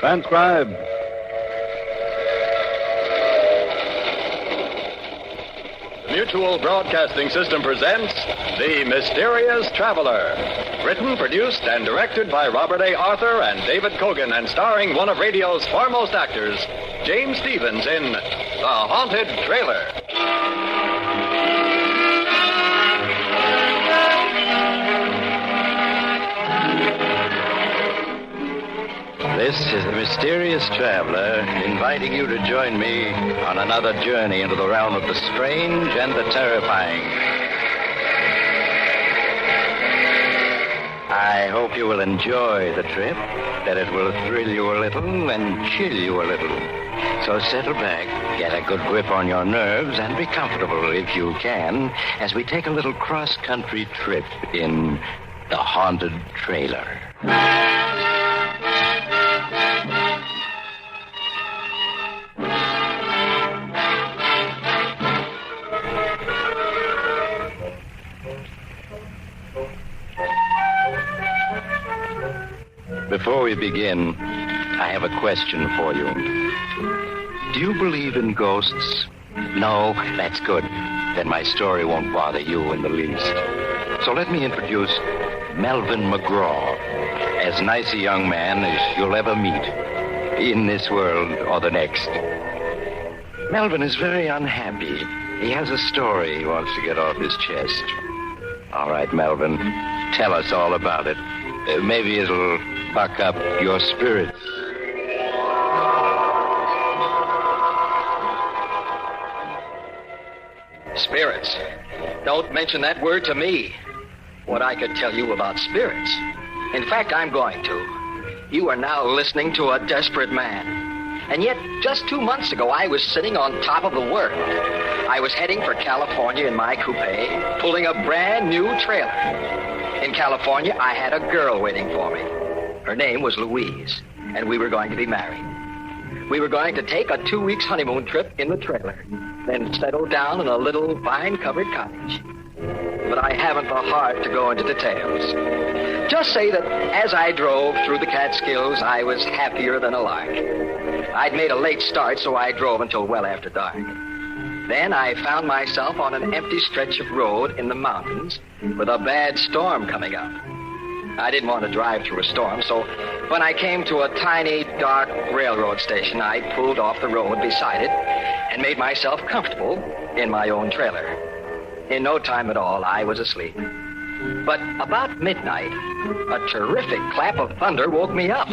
Transcribe. The Mutual Broadcasting System presents The Mysterious Traveler. Written, produced, and directed by Robert A. Arthur and David Cogan, and starring one of radio's foremost actors, James Stevens, in The Haunted Trailer. This is the Mysterious Traveler, inviting you to join me on another journey into the realm of the strange and the terrifying. I hope you will enjoy the trip, that it will thrill you a little and chill you a little. So settle back, get a good grip on your nerves, and be comfortable if you can, as we take a little cross-country trip in The Haunted Trailer. Before we begin, I have a question for you. Do you believe in ghosts? No? That's good. Then my story won't bother you in the least. So let me introduce Melvin McGraw, as nice a young man as you'll ever meet, in this world or the next. Melvin is very unhappy. He has a story he wants to get off his chest. All right, Melvin, tell us all about it. Maybe it'll buck up your spirits. Spirits. Don't mention that word to me. What I could tell you about spirits. In fact, I'm going to. You are now listening to a desperate man. And yet, just 2 months ago, I was sitting on top of the world. I was heading for California in my coupe, pulling a brand new trailer. In California, I had a girl waiting for me. Her name was Louise, and we were going to be married. We were going to take a 2 weeks honeymoon trip in the trailer, then settle down in a little vine-covered cottage. But I haven't the heart to go into details. Just say that as I drove through the Catskills, I was happier than a lark. I'd made a late start, so I drove until well after dark. Then I found myself on an empty stretch of road in the mountains with a bad storm coming up. I didn't want to drive through a storm, so when I came to a tiny, dark railroad station, I pulled off the road beside it and made myself comfortable in my own trailer. In no time at all, I was asleep. But about midnight, a terrific clap of thunder woke me up.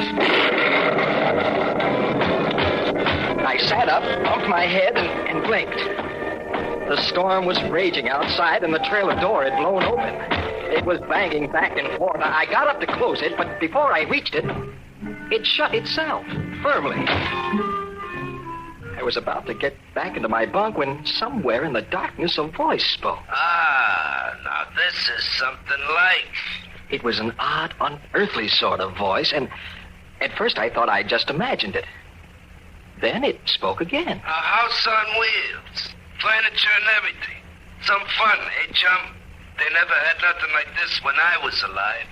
I sat up, bumped my head, and blinked. The storm was raging outside, and the trailer door had blown open. It was banging back and forth. I got up to close it, but before I reached it, it shut itself, firmly. I was about to get back into my bunk when somewhere in the darkness a voice spoke. Now this is something like. It was an odd, unearthly sort of voice, and at first I thought I'd just imagined it. Then it spoke again. A house on wheels, furniture and everything. Some fun, eh, chum? They never had nothing like this when I was alive.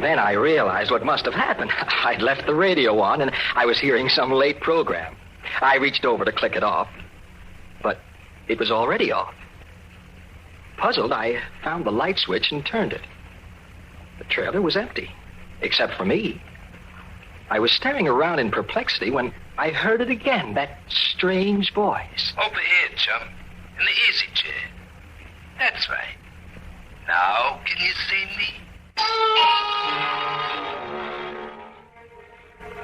Then I realized what must have happened. I'd left the radio on, and I was hearing some late program. I reached over to click it off, but it was already off. Puzzled, I found the light switch and turned it. The trailer was empty, except for me. I was staring around in perplexity when I heard it again, that strange voice. Over here, chum, in the easy chair. That's right. Now, can you see me?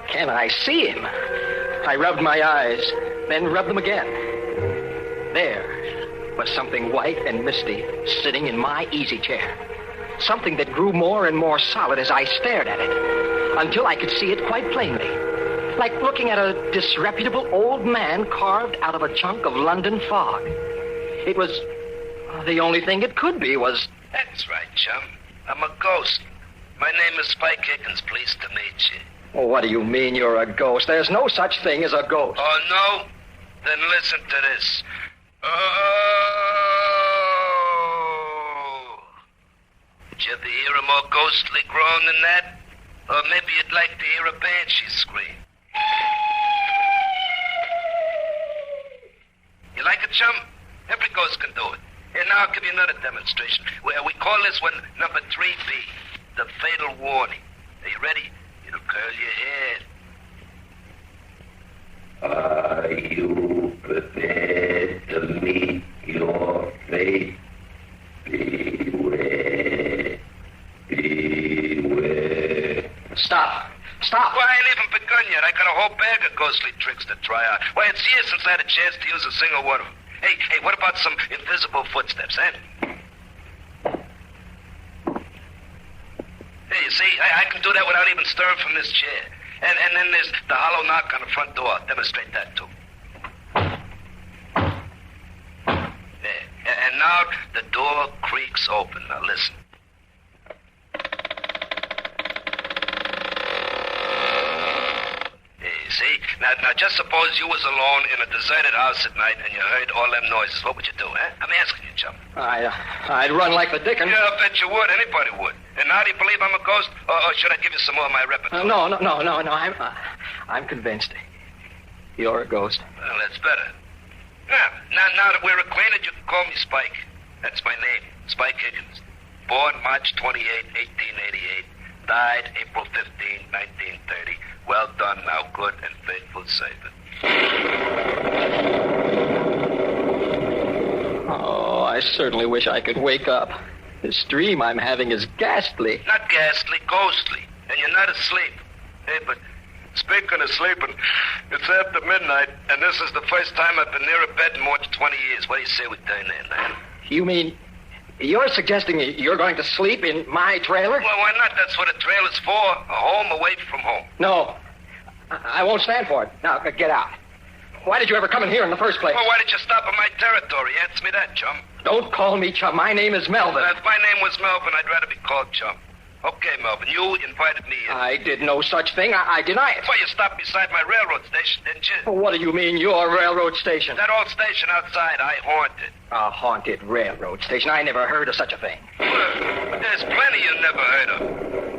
Can I see him? I rubbed my eyes, then rubbed them again. There was something white and misty sitting in my easy chair. Something that grew more and more solid as I stared at it, until I could see it quite plainly. Like looking at a disreputable old man carved out of a chunk of London fog. It was... the only thing it could be was... That's right, chum. I'm a ghost. My name is Spike Higgins. Pleased to meet you. Oh, what do you mean you're a ghost? There's no such thing as a ghost. Oh, no? Then listen to this. Oh! Did you ever hear a more ghostly groan than that? Or maybe you'd like to hear a banshee scream. You like it, chum? Every ghost can do it. Here, now I'll give you another demonstration. We call this one number 3B, the fatal warning. Are you ready? It'll curl your hair. Are you prepared to meet your fate? Beware. Beware. Stop. Stop. Well, I ain't even begun yet. I got a whole bag of ghostly tricks to try out. Why, it's years since I had a chance to use a single one of them. Hey, what about some invisible footsteps, eh? Hey, you see, I can do that without even stirring from this chair. And then there's the hollow knock on the front door. I'll demonstrate that, too. There. And now the door creaks open. Now, listen. See? Now, just suppose you was alone in a deserted house at night and you heard all them noises. What would you do, eh? I'm asking you, chum. I'd run like the dickens. Yeah, I bet you would. Anybody would. And now do you believe I'm a ghost? Or should I give you some more of my repertoire? No. I'm convinced. You're a ghost. Well, that's better. Now that we're acquainted, you can call me Spike. That's my name, Spike Higgins. Born March 28, 1888. Died April 15, 1930. Well done, now good and faithful servant. Oh, I certainly wish I could wake up. This dream I'm having is ghastly. Not ghastly, ghostly. And you're not asleep. Hey, but speaking of sleeping, it's after midnight, and this is the first time I've been near a bed in more than 20 years. What do you say we turn in, man? You mean you're suggesting you're going to sleep in my trailer? Well, why not? That's what a trailer's for. A home away from home. No. I won't stand for it. Now, get out. Why did you ever come in here in the first place? Well, why did you stop in my territory? Answer me that, chum. Don't call me chum. My name is Melvin. If my name was Melvin, I'd rather be called chum. Okay, Melvin, you invited me in. I did no such thing. I deny it. Well, you stopped beside my railroad station, didn't you? What do you mean, your railroad station? That old station outside, I haunted. A haunted railroad station? I never heard of such a thing. Well, there's plenty you never heard of.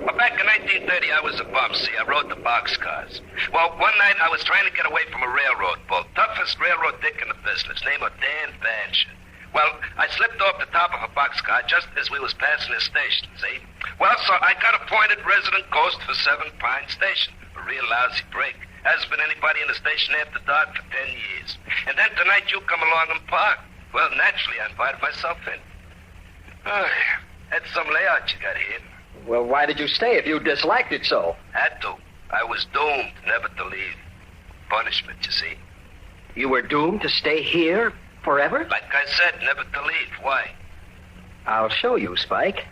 Well, back in 1930, I was a bum, see. I rode the boxcars. Well, one night I was trying to get away from a railroad bull. Toughest railroad dick in the business, name of Dan Banshee. Well, I slipped off the top of a boxcar just as we was passing his station, see? Well, so I got appointed resident ghost for 7 Pine Station. A real lousy break. Hasn't been anybody in the station after dark for 10 years. And then tonight you come along and park. Well, naturally, I invited myself in. That's some layout you got here. Well, why did you stay if you disliked it so? Had to. I was doomed never to leave. Punishment, you see. You were doomed to stay here forever? Like I said, never to leave. Why? I'll show you, Spike.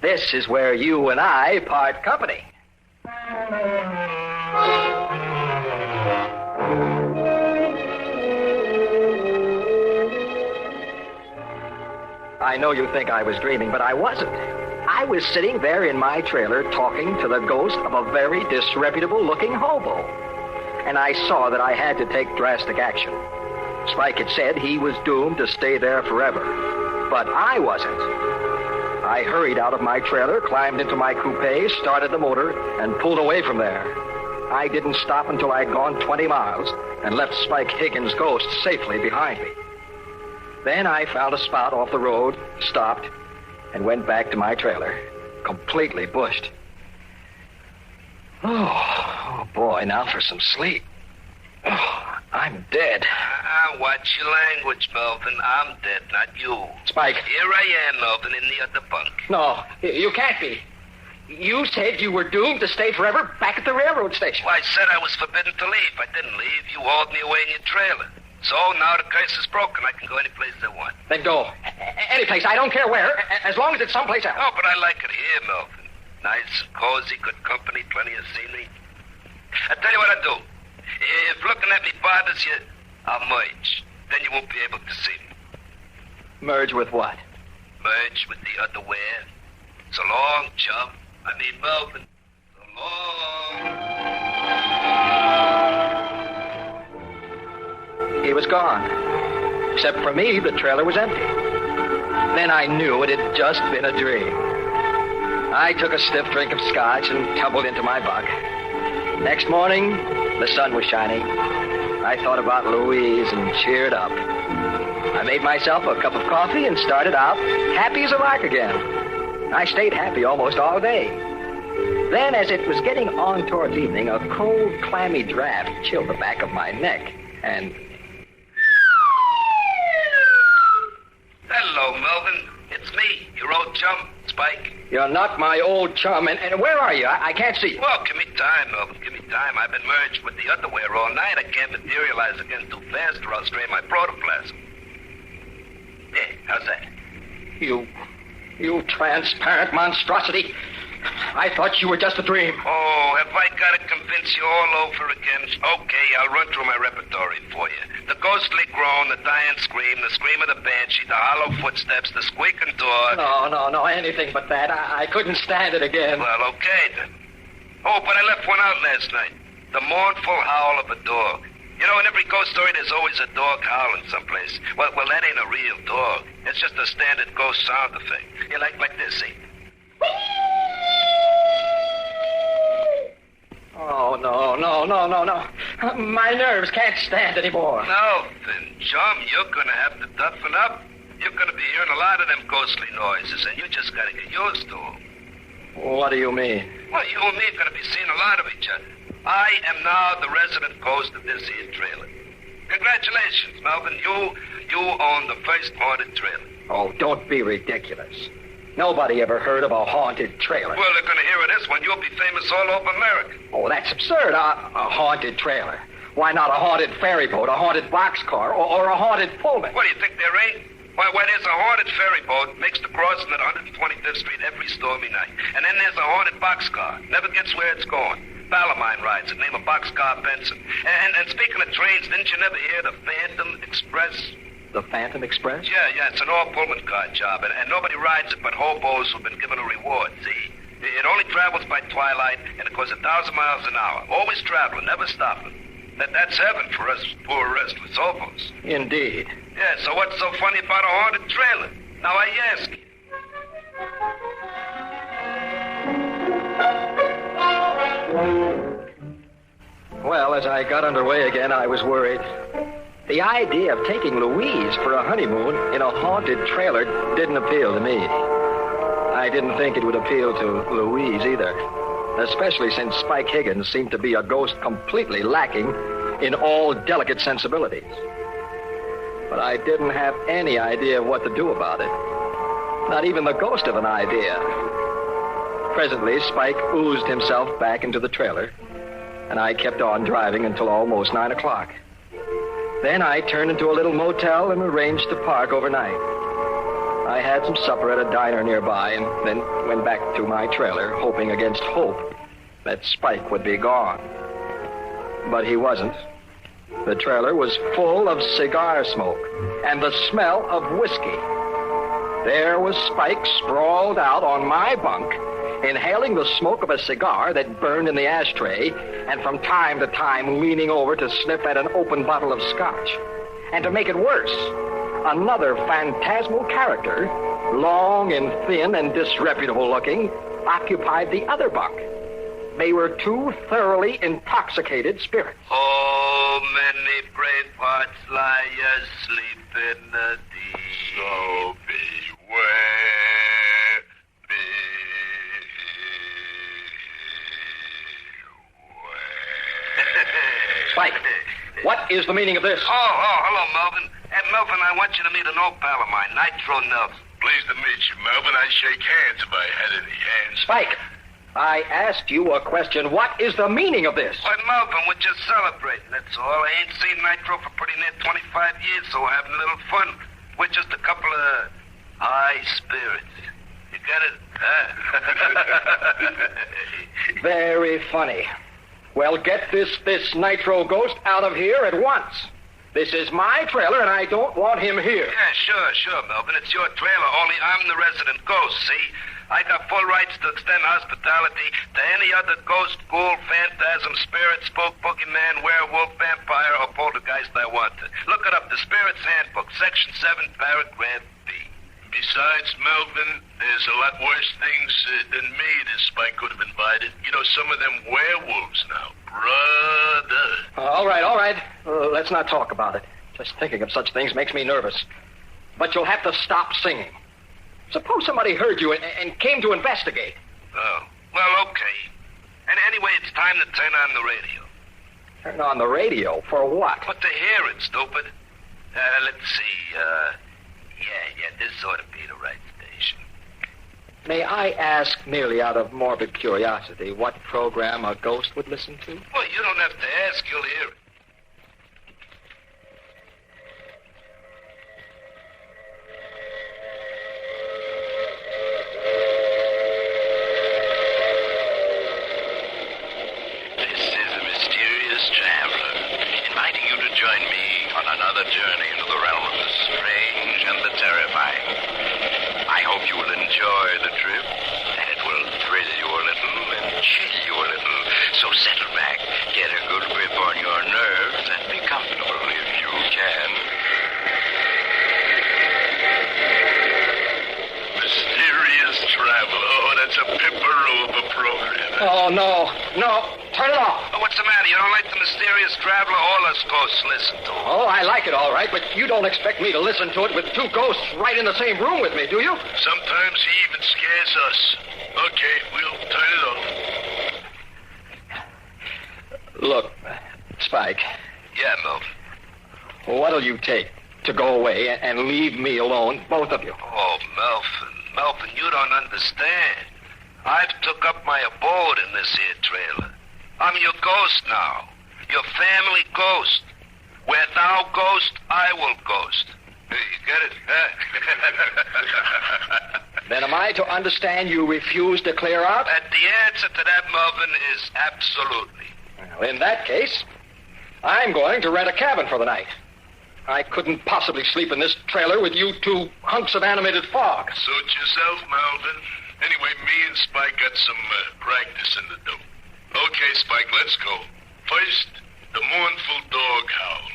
This is where you and I part company. I know you think I was dreaming, but I wasn't. I was sitting there in my trailer talking to the ghost of a very disreputable-looking hobo. And I saw that I had to take drastic action. Spike had said he was doomed to stay there forever. But I wasn't. I hurried out of my trailer, climbed into my coupe, started the motor, and pulled away from there. I didn't stop until I'd gone 20 miles and left Spike Higgins' ghost safely behind me. Then I found a spot off the road, stopped, and went back to my trailer, completely bushed. Oh, boy, now for some sleep. Oh, I'm dead. Watch your language, Melvin. I'm dead, not you. Spike. Here I am, Melvin, in the other bunk. No, you can't be. You said you were doomed to stay forever back at the railroad station. Well, I said I was forbidden to leave. I didn't leave. You hauled me away in your trailer. So now the curse is broken. I can go any place I want. Then go. Any place. I don't care where, as long as it's someplace else. Oh, but I like it here, Melvin. Nice and cozy, good company, plenty of scenery. I tell you what I'll do. If looking at me bothers you, I'll merge. Then you won't be able to see me. Merge with what? Merge with the other where. So long, chum. I mean, Melvin. So long. He was gone. Except for me, the trailer was empty. Then I knew it had just been a dream. I took a stiff drink of scotch and tumbled into my bunk. Next morning, the sun was shining. I thought about Louise and cheered up. I made myself a cup of coffee and started out happy as a lark again. I stayed happy almost all day. Then, as it was getting on towards evening, a cold, clammy draft chilled the back of my neck, and... Hello, Melvin. It's me, your old chum, Spike. You're not my old chum, and where are you? I can't see you. Well, give me time, Melvin, give me time. I've been merged with the underwear all night. I can't materialize again too fast or I'll strain my protoplasm. There, how's that? You transparent monstrosity. I thought you were just a dream. Oh, have I got to convince you all over again? Okay, I'll run through my repertoire for you. The ghostly groan, the dying scream, the scream of the banshee, the hollow footsteps, the squeaking door. No, anything but that. I couldn't stand it again. Well, okay then. Oh, but I left one out last night. The mournful howl of a dog. You know, in every ghost story, there's always a dog howling someplace. Well, that ain't a real dog. It's just a standard ghost sound effect. Yeah, like this, see? Oh, no. My nerves can't stand anymore. Melvin, chum, you're going to have to toughen up. You're going to be hearing a lot of them ghostly noises, and you just got to get used to them. What do you mean? Well, you and me are going to be seeing a lot of each other. I am now the resident ghost of this here trailer. Congratulations, Melvin. You own the first haunted trailer. Oh, don't be ridiculous. Nobody ever heard of a haunted trailer. Well, they're going to hear of this one. You'll be famous all over America. Oh, that's absurd. A haunted trailer. Why not a haunted ferry boat, a haunted boxcar, or a haunted Pullman? What, do you think there ain't? Why, there's a haunted ferry boat makes the crossing at 125th Street every stormy night. And then there's a haunted boxcar. Never gets where it's going. Balamine rides it, name a boxcar Benson. And speaking of trains, didn't you never hear the Phantom Express? The Phantom Express? Yeah, it's an all-Pullman car job, and nobody rides it but hobos who've been given a reward, see? It only travels by twilight, and it goes 1,000 miles an hour. Always traveling, never stopping. That's heaven for us poor restless hobos. Indeed. Yeah, so what's so funny about a haunted trailer? Now I ask you. Well, as I got underway again, I was worried. The idea of taking Louise for a honeymoon in a haunted trailer didn't appeal to me. I didn't think it would appeal to Louise either, especially since Spike Higgins seemed to be a ghost completely lacking in all delicate sensibilities. But I didn't have any idea what to do about it. Not even the ghost of an idea. Presently, Spike oozed himself back into the trailer, and I kept on driving until almost 9 o'clock. Then I turned into a little motel and arranged to park overnight. I had some supper at a diner nearby and then went back to my trailer, hoping against hope that Spike would be gone. But he wasn't. The trailer was full of cigar smoke and the smell of whiskey. There was Spike sprawled out on my bunk, inhaling the smoke of a cigar that burned in the ashtray, and from time to time leaning over to sniff at an open bottle of scotch. And to make it worse, another phantasmal character, long and thin and disreputable looking, occupied the other bunk. They were two thoroughly intoxicated spirits. Oh, many brave hearts lie asleep in the deep. So beware, Spike, what is the meaning of this? Oh, hello, Melvin. Hey, Melvin, I want you to meet an old pal of mine, Nitro Nelson. Pleased to meet you, Melvin. I'd shake hands if I had any hands. Spike, I asked you a question. What is the meaning of this? Why, Melvin, we're just celebrating, that's all. I ain't seen Nitro for pretty near 25 years, so we're having a little fun. We're just a couple of high spirits. You get it? Huh? Very funny. Well, get this Nitro ghost out of here at once. This is my trailer, and I don't want him here. Yeah, sure, Melvin. It's your trailer, only I'm the resident ghost, see? I got full rights to extend hospitality to any other ghost, ghoul, phantasm, spirit, spook, boogeyman, werewolf, vampire, or poltergeist I want to. Look it up, the Spirit's Handbook, Section 7, Paragraph B. Besides, Melvin, there's a lot worse things than me that Spike could have invited. You know, some of them werewolves now. Brother. All right. Let's not talk about it. Just thinking of such things makes me nervous. But you'll have to stop singing. Suppose somebody heard you and came to investigate. Oh, well, okay. And anyway, it's time to turn on the radio. Turn on the radio? For what? But to hear it, stupid. Let's see. Yeah, this ought to be the right station. May I ask, merely out of morbid curiosity, what program a ghost would listen to? Well, you don't have to ask. You'll hear it. This is a mysterious traveler, inviting you to join me on another journey into the realm of the strange and the terrifying. I hope you will enjoy the trip, and it will thrill you a little and chill you a little. So settle back, get a good grip on your nerves, and be comfortable if you can. Mysterious traveler. Oh, that's a pipperoo of a program. Oh, no. Turn it off. Oh, what's the matter? You don't like the mysterious traveler? All us ghosts listen to him. Oh, I like it all right, but you don't expect me to listen to it with two ghosts right in the same room with me, do you? Sometimes he even scares us. Okay, we'll turn it off. Look, Spike, Yeah, Melvin. what'll you take to go away and leave me alone, both of you? Oh, Melvin, you don't understand. I've took up my abode in this here trailer. I'm your ghost now. Your family ghost. Where thou ghost, I will ghost. Hey, you get it? Huh? Then am I to understand you refuse to clear out? And the answer to that, Melvin, is absolutely. Well, in that case, I'm going to rent a cabin for the night. I couldn't possibly sleep in this trailer with you two hunks of animated fog. Suit yourself, Melvin. Anyway, me and Spike got some practice in the dope. Okay, Spike, let's go. First, the mournful dog howl.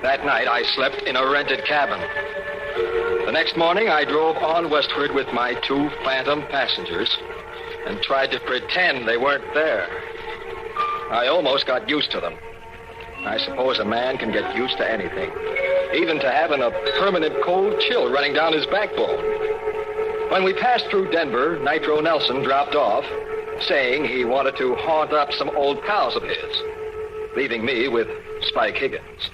That night, I slept in a rented cabin. The next morning, I drove on westward with my two phantom passengers and tried to pretend they weren't there. I almost got used to them. I suppose a man can get used to anything, even to having a permanent cold chill running down his backbone. When we passed through Denver, Nitro Nelson dropped off, saying he wanted to haunt up some old pals of his, leaving me with Spike Higgins.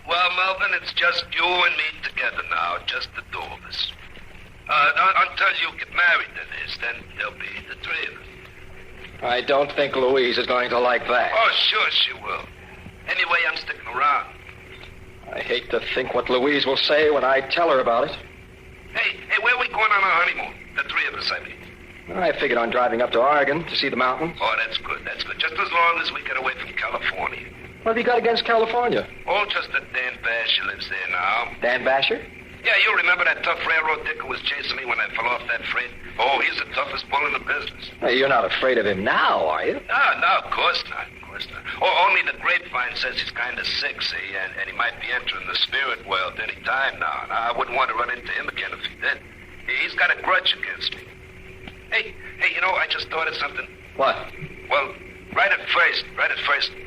Well, Melvin, it's just you and me together now, just the two of us. Until you get married, that is, then there'll be the three of us. I don't think Louise is going to like that. Oh, sure she will. Anyway, I'm sticking around. I hate to think what Louise will say when I tell her about it. Hey, where are we going on our honeymoon? The three of us, I mean. I figured on driving up to Oregon to see the mountains. Oh, that's good. Just as long as we get away from California. What have you got against California? Oh, just that Dan Basher lives there now. Dan Basher? Yeah, you remember that tough railroad dicker was chasing me when I fell off that freight? Oh, he's the toughest bull in the business. Hey, you're not afraid of him now, are you? No, of course not. Oh, only the grapevine says he's kind of sick, see, and he might be entering the spirit world any time now. And I wouldn't want to run into him again if he did. He's got a grudge against me. Hey, you know, I just thought of something. What? Well, right at first,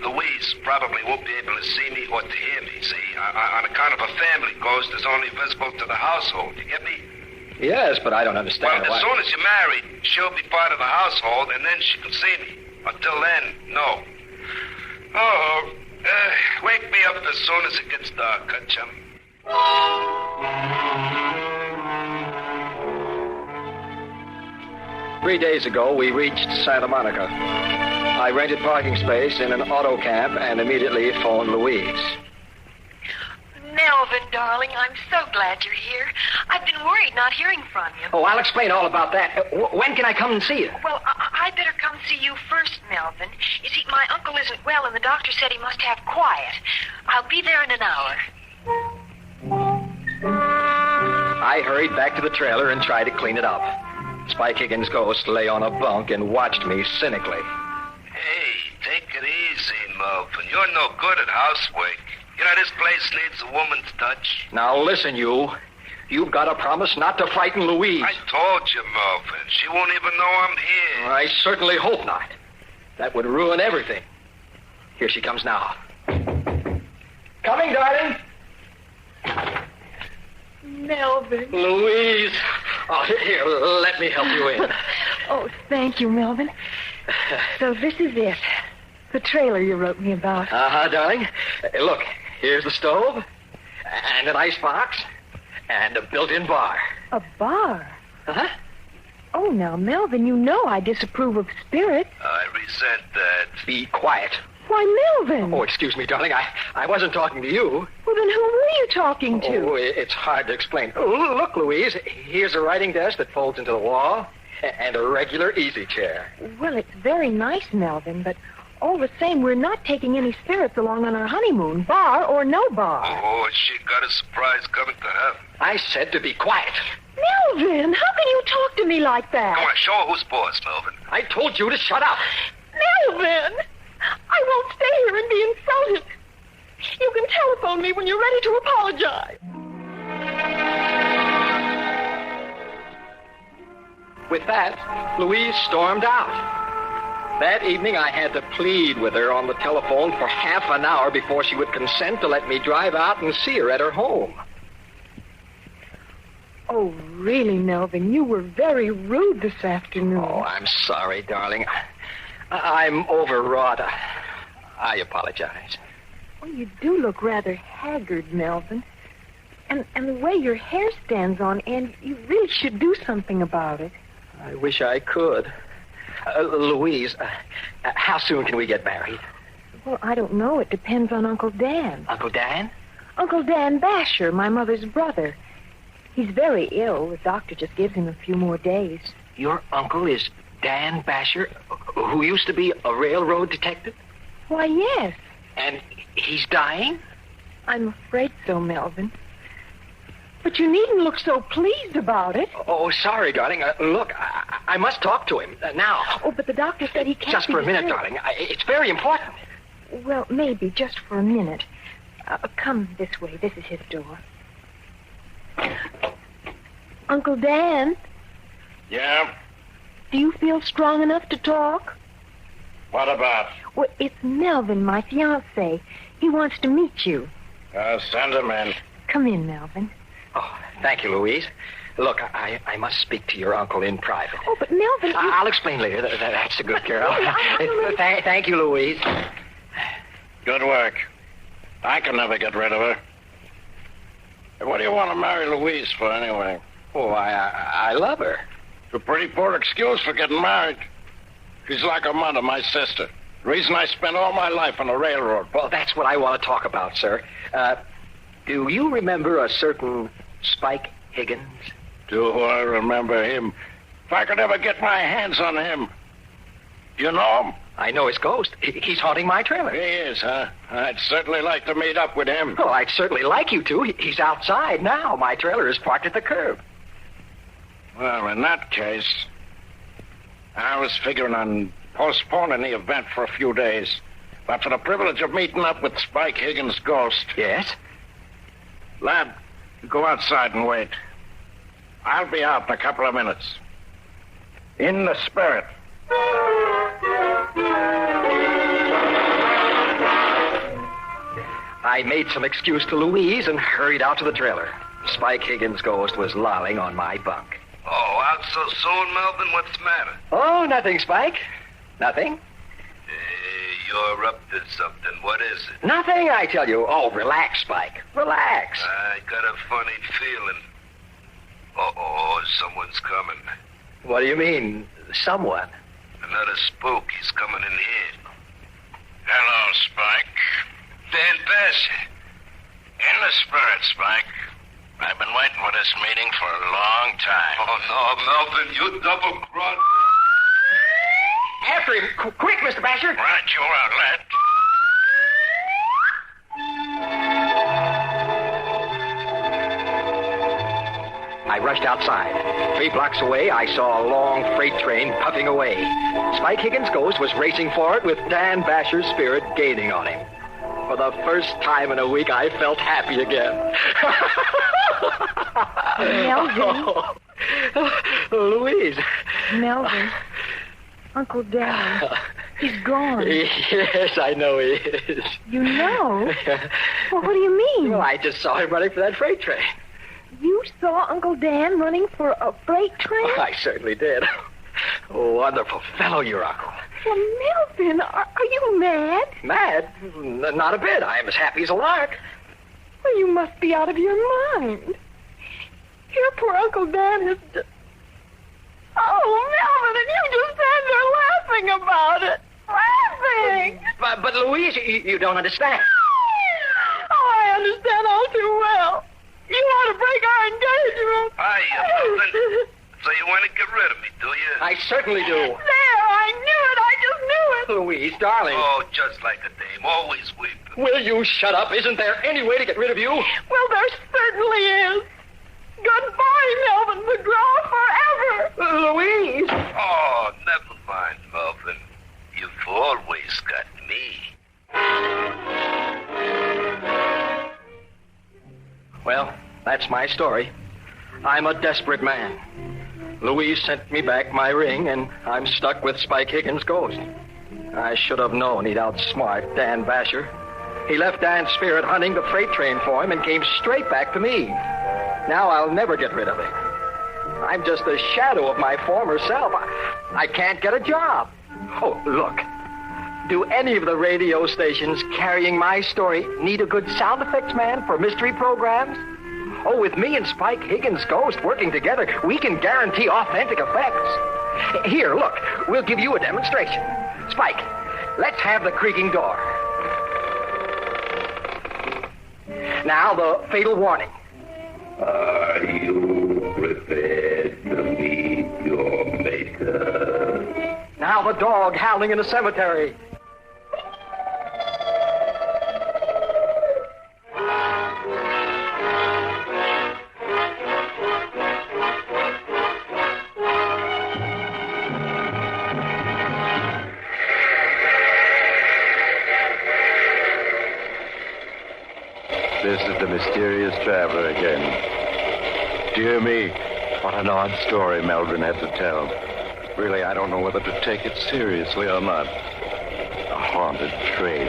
Louise probably won't be able to see me or to hear me, see? On account of a family ghost that's only visible to the household. You get me? Yes, but I don't understand Well, as soon as you're married, she'll be part of the household, and then she can see me. Until then, no. Oh, wake me up as soon as it gets dark, huh, chum? 3 days ago, we reached Santa Monica. I rented parking space in an auto camp and immediately phoned Louise. Melvin, darling, I'm so glad you're here. I've been worried not hearing from you. Oh, I'll explain all about that. When can I come and see you? Well, I'd better come see you first, Melvin. You see, my uncle isn't well, and the doctor said he must have quiet. I'll be there in an hour. I hurried back to the trailer and tried to clean it up. Spike Higgins' ghost lay on a bunk and watched me cynically. Hey, take it easy, Melvin. You're no good at housework. You know, this place needs a woman's touch. Now listen, you. You've got to promise not to frighten Louise. I told you, Melvin. She won't even know I'm here. I certainly hope not. That would ruin everything. Here she comes now. Coming, darling. Melvin. Louise. Oh, here, let me help you in. Oh, thank you, Melvin. So this is it. The trailer you wrote me about. Uh-huh, darling. Look, here's the stove, and an icebox, and a built-in bar. A bar? Uh-huh. Oh, now, Melvin, you know I disapprove of spirits. I resent that. Be quiet. Why, Melvin? Oh, excuse me, darling. I wasn't talking to you. Well, then who were you talking to? Oh, it's hard to explain. Oh, look, Louise, here's a writing desk that folds into the wall, and a regular easy chair. Well, it's very nice, Melvin, but all the same, we're not taking any spirits along on our honeymoon, bar or no bar. Oh, she got a surprise coming to her. I said to be quiet. Melvin, how can you talk to me like that? Come on, show her who's boss, Melvin. I told you to shut up. Melvin! I won't stay here and be insulted. You can telephone me when you're ready to apologize. With that, Louise stormed out. That evening, I had to plead with her on the telephone for half an hour before she would consent to let me drive out and see her at her home. Oh, really, Melvin, you were very rude this afternoon. Oh, I'm sorry, darling. I'm overwrought. I apologize. Well, you do look rather haggard, Melvin. And the way your hair stands on end, you really should do something about it. I wish I could. Louise, how soon can we get married? Well, I don't know. It depends on Uncle Dan. Uncle Dan? Uncle Dan Basher, my mother's brother. He's very ill. The doctor just gives him a few more days. Your uncle is Dan Basher, who used to be a railroad detective? Why, yes. And he's dying? I'm afraid so, Melvin. But you needn't look so pleased about it. Oh, sorry, darling. Look, I must talk to him now. Oh, but the doctor said he can't. Just for a minute, darling. It's very important. Well, maybe, just for a minute. Come this way. This is his door. Uncle Dan? Yeah? Do you feel strong enough to talk? What about? Well, it's Melvin, my fiancé. He wants to meet you. Send him in. Come in, Melvin. Oh, thank you, Louise. Look, I must speak to your uncle in private. Oh, but Melvin... I'll explain later. That's a good girl. Thank you, Louise. Good work. I can never get rid of her. What do you want to marry Louise for, anyway? Oh, I love her. It's a pretty poor excuse for getting married. She's like a mother, my sister. The reason I spent all my life on the railroad. Well, that's what I want to talk about, sir. Do you remember a certain Spike Higgins? Do I remember him? If I could ever get my hands on him. You know him? I know his ghost. He's haunting my trailer. He is, huh? I'd certainly like to meet up with him. Oh, I'd certainly like you to. He's outside now. My trailer is parked at the curb. Well, in that case, I was figuring on postponing the event for a few days. But for the privilege of meeting up with Spike Higgins' ghost. Yes? Lad, go outside and wait. I'll be out in a couple of minutes. In the spirit. I made some excuse to Louise and hurried out to the trailer. Spike Higgins' ghost was lolling on my bunk. Oh, out so soon, Melvin? What's the matter? Oh, nothing, Spike. Nothing. You're up to something. What is it? Nothing, I tell you. Oh, relax, Spike. Relax. I got a funny feeling. Uh-oh, someone's coming. What do you mean, someone? Another spook. He's coming in here. Hello, Spike. Dan Basher. In the spirit, Spike. I've been waiting for this meeting for a long time. Oh, no, Melvin, you double-crossed. After him. Quick, Mr. Basher. Right, you're out, lad. I rushed outside. 3 blocks away, I saw a long freight train puffing away. Spike Higgins' ghost was racing for it with Dan Basher's spirit gaining on him. For the first time in a week, I felt happy again. Melvin. Louise. Melvin. Uncle Dan. He's gone. Yes, I know he is. You know? Well, what do you mean? Well, I just saw him running for that freight train. You saw Uncle Dan running for a freight train? Oh, I certainly did. Wonderful fellow, your uncle. Well, Melvin, are you mad? Mad? Not a bit. I am as happy as a lark. Well, you must be out of your mind. Your poor Uncle Dan has... Oh, Melvin, and you just stand there laughing about it. Laughing! But Louise, you don't understand. Oh, I understand all too well. You want to break our engagement. Hi, Melvin. So you want to get rid of me, do you? I certainly do. There, I knew it. I just knew it. Louise, darling. Oh, just like a dame, always weeping. Will you shut up? Isn't there any way to get rid of you? Well, there certainly is. Goodbye, Melvin McGraw, forever. Louise. Oh, never mind, Melvin. You've always got me. Well, that's my story. I'm a desperate man. Louise sent me back my ring, and I'm stuck with Spike Higgins' ghost. I should have known he'd outsmart Dan Basher. He left Dan's spirit hunting the freight train for him and came straight back to me. Now I'll never get rid of him. I'm just a shadow of my former self. I can't get a job. Oh, look. Do any of the radio stations carrying my story need a good sound effects man for mystery programs? Oh, with me and Spike Higgins' ghost working together, we can guarantee authentic effects. Here, look. We'll give you a demonstration. Spike, let's have the creaking door. Now, the fatal warning. Are you prepared to meet your maker? Now the dog howling in the cemetery. This is the mysterious traveler again. Dear me, what an odd story Melvin had to tell. Really, I don't know whether to take it seriously or not. A haunted train.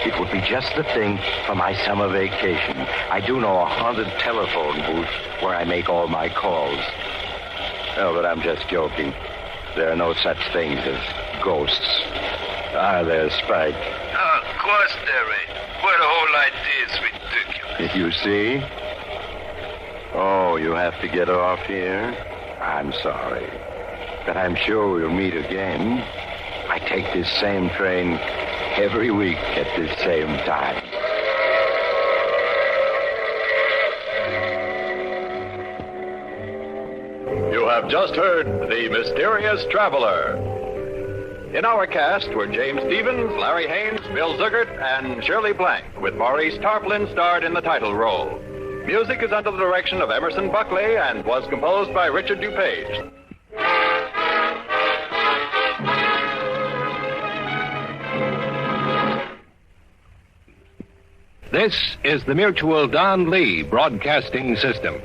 It would be just the thing for my summer vacation. I do know a haunted telephone booth where I make all my calls. Oh, but I'm just joking. There are no such things as ghosts. Are there, Spike? Oh, of course there ain't. Well, the whole idea is ridiculous. You see? Oh, you have to get off here? I'm sorry. But I'm sure we'll meet again. I take this same train every week at this same time. You have just heard The Mysterious Traveler. In our cast were James Stevens, Larry Haynes, Bill Zuckert, and Shirley Blank, with Maurice Tarplin starred in the title role. Music is under the direction of Emerson Buckley and was composed by Richard DuPage. This is the Mutual Don Lee Broadcasting System.